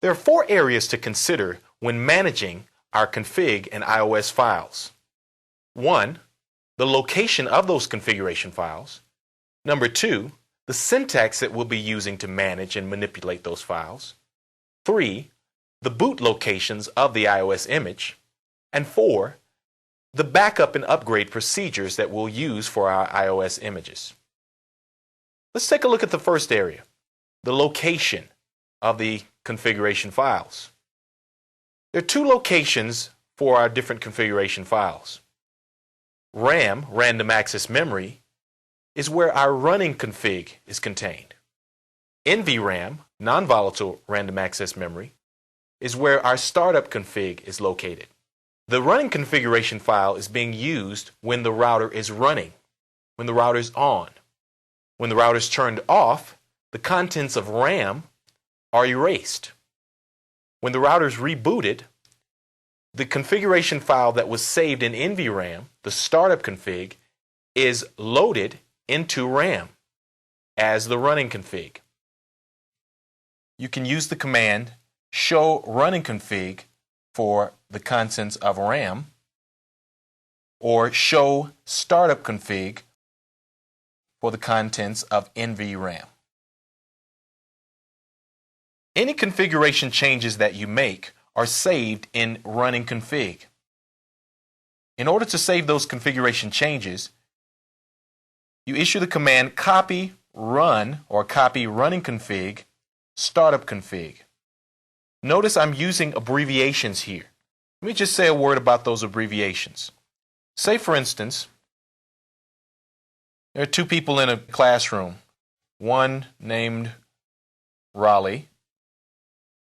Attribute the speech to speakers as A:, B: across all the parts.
A: There are four areas to consider when managing our config and iOS files. 1. The location of those configuration files. Number 2. The syntax that we'll be using to manage and manipulate those files. 3. The boot locations of the iOS image. And 4. The backup and upgrade procedures that we'll use for our iOS images. Let's take a look at the first area, the location of the configuration files. There are two locations for our different configuration files. RAM, random access memory, is where our running config is contained. NVRAM, non-volatile random access memory, is where our startup config is located. The running configuration file is being used when the router is running, when the router is on. When the router is turned off, the contents of RAM are erased. When the router is rebooted, the configuration file that was saved in NVRAM, the startup config, is loaded into RAM as the running config. You can use the command show running config for the contents of RAM or show startup config for the contents of NVRAM. Any configuration changes that you make are saved in running config. In order to save those configuration changes, you issue the command copy run or copy running config startup config. Notice I'm using abbreviations here. Let me just say a word about those abbreviations. Say, for instance, there are two people in a classroom, one named Raleigh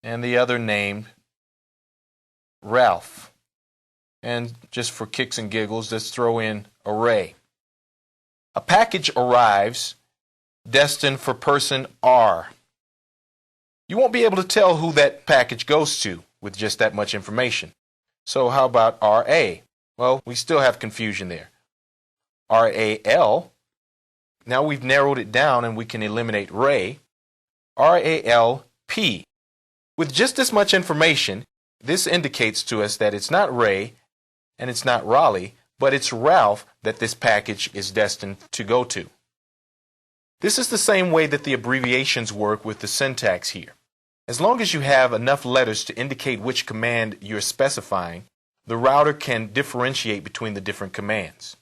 A: and the other named Ralph. And just for kicks and giggles, let's throw in a Ray. A package arrives destined for person R. You won't be able to tell who that package goes to with just that much information. So how about RA? Well, we still have confusion there. RAL, now we've narrowed it down and we can eliminate Ray. RALP. With just this much information, this indicates to us that it's not Ray and it's not Raleigh, but it's Ralph that this package is destined to go to. This is the same way that the abbreviations work with the syntax here. As long as you have enough letters to indicate which command you're specifying, the router can differentiate between the different commands.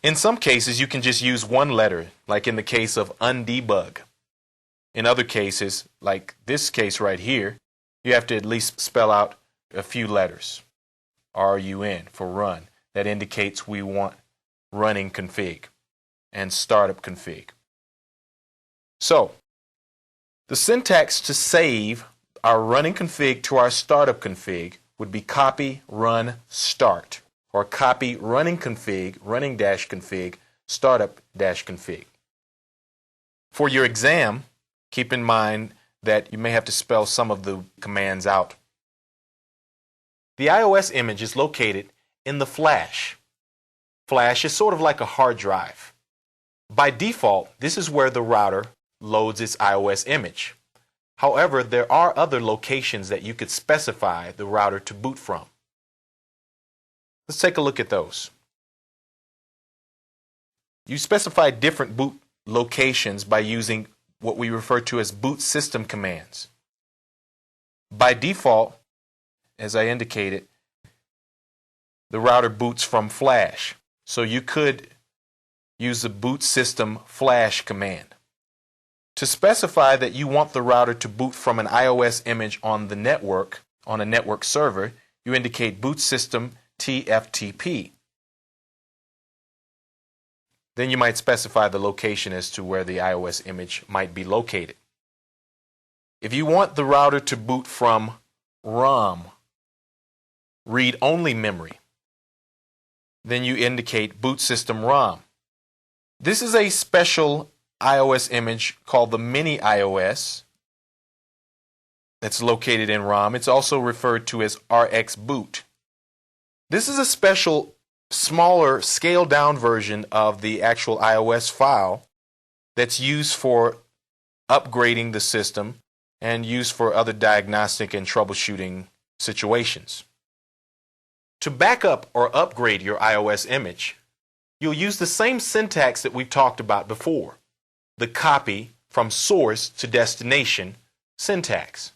A: In some cases, you can just use one letter, like in the case of undebug. In other cases, like this case right here, you have to at least spell out a few letters. RUN for run. That indicates we want running config and startup config. So, the syntax to save our running config to our startup config would be copy run start or copy running config, running dash config, startup dash config. For your exam, keep in mind that you may have to spell some of the commands out. The iOS image is located in the flash. Flash is sort of like a hard drive. By default, this is where the router loads its iOS image. However, there are other locations that you could specify the router to boot from. Let's take a look at those. You specify different boot locations by using what we refer to as boot system commands. By default, as I indicated, the router boots from flash. So you could use the boot system flash command. To specify that you want the router to boot from an iOS image on the network, on a network server, you indicate boot system TFTP. Then you might specify the location as to where the iOS image might be located. If you want the router to boot from ROM, read-only memory, then you indicate boot system ROM. This is a special iOS image called the Mini iOS that's located in ROM. It's also referred to as RxBoot. This is a special, smaller, scaled-down version of the actual iOS file that's used for upgrading the system and used for other diagnostic and troubleshooting situations. To back up or upgrade your iOS image, you'll use the same syntax that we've talked about before, the copy from source to destination syntax.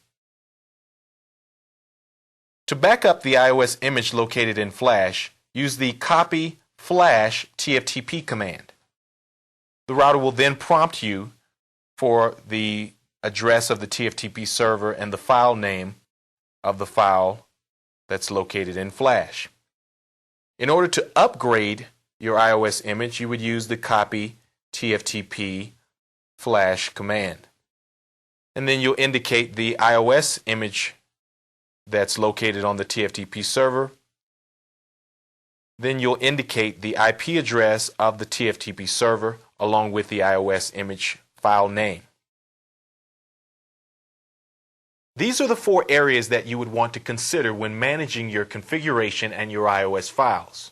A: To back up the iOS image located in Flash, use the copy flash TFTP command. The router will then prompt you for the address of the TFTP server and the file name of the file that's located in Flash. In order to upgrade your iOS image, you would use the copy TFTP flash command. And then you'll indicate the iOS image that's located on the TFTP server. Then you'll indicate the IP address of the TFTP server along with the iOS image file name. These are the 4 areas that you would want to consider when managing your configuration and your iOS files.